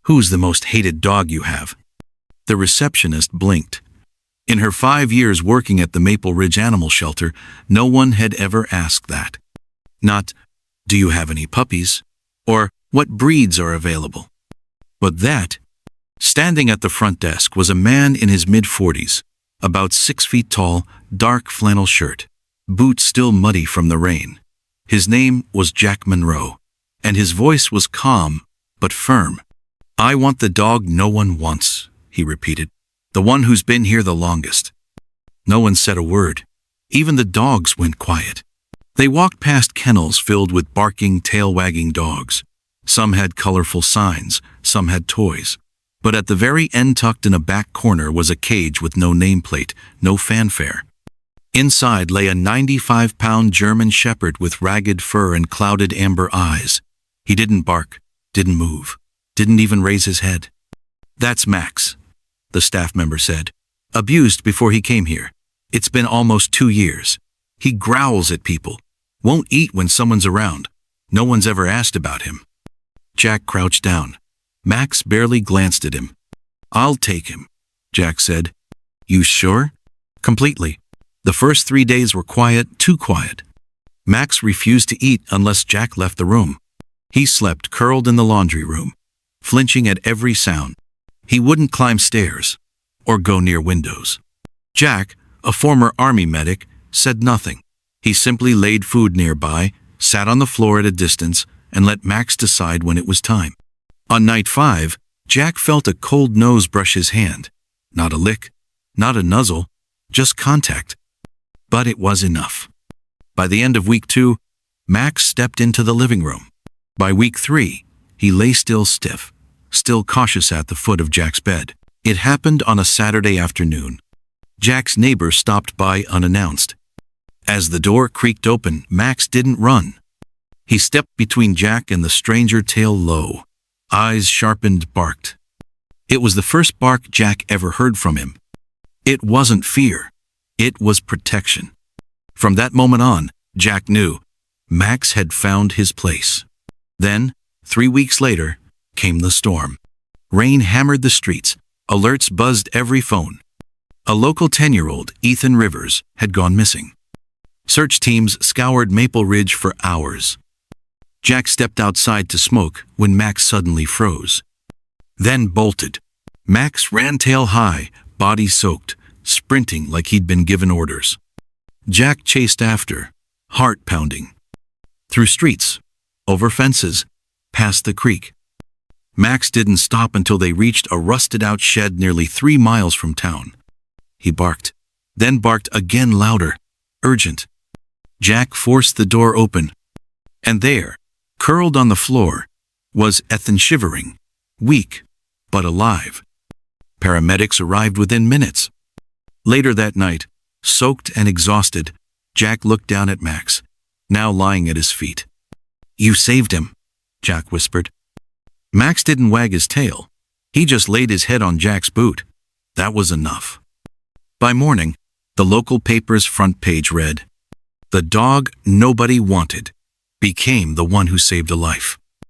"Who's the most hated dog you have?" The receptionist blinked. In her 5 years working at the Maple Ridge Animal Shelter, no one had ever asked that. Not, "Do you have any puppies?" or "What breeds are available?" But that, standing at the front desk, was a man in his mid-40s, about 6 feet tall, dark flannel shirt, boots still muddy from the rain. His name was Jack Monroe, and his voice was calm but firm. "I want the dog no one wants," he repeated. "The one who's been here the longest." No one said a word. Even the dogs went quiet. They walked past kennels filled with barking, tail-wagging dogs. Some had colorful signs, some had toys. But at the very end, tucked in a back corner, was a cage with no nameplate, no fanfare. Inside lay a 95-pound German shepherd with ragged fur and clouded amber eyes. He didn't bark, didn't move, didn't even raise his head. "That's Max," the staff member said. "Abused before he came here. It's been almost 2 years. He growls at people, won't eat when someone's around. No one's ever asked about him." Jack crouched down. Max barely glanced at him. "I'll take him," Jack said. "You sure?" "Completely." The first 3 days were quiet, too quiet. Max refused to eat unless Jack left the room. He slept curled in the laundry room, flinching at every sound. He wouldn't climb stairs or go near windows. Jack, a former army medic, said nothing. He simply laid food nearby, sat on the floor at a distance, and let Max decide when it was time. On night 5, Jack felt a cold nose brush his hand. Not a lick, not a nuzzle, just contact. But it was enough. By the end of week 2, Max stepped into the living room. By week 3, he lay still stiff, still cautious at the foot of Jack's bed. It happened on a Saturday afternoon. Jack's neighbor stopped by unannounced. As the door creaked open, Max didn't run. He stepped between Jack and the stranger, tail low. Eyes sharpened, barked. It was the first bark Jack ever heard from him. It wasn't fear. It was protection. From that moment on, Jack knew Max had found his place. Then, 3 weeks later, came the storm. Rain hammered the streets. Alerts buzzed every phone. A local 10-year-old, Ethan Rivers, had gone missing. Search teams scoured Maple Ridge for hours. Jack stepped outside to smoke when Max suddenly froze. Then bolted. Max ran tail high, body soaked, sprinting like he'd been given orders. Jack chased after, heart pounding. Through streets, over fences, past the creek. Max didn't stop until they reached a rusted-out shed nearly 3 miles from town. He barked, then barked again, louder, urgent. Jack forced the door open, and there, curled on the floor, was Ethan, shivering, weak, but alive. Paramedics arrived within minutes. Later that night, soaked and exhausted, Jack looked down at Max, now lying at his feet. "You saved him," Jack whispered. Max didn't wag his tail. He just laid his head on Jack's boot. That was enough. By morning, the local paper's front page read, "The dog nobody wanted became the one who saved a life."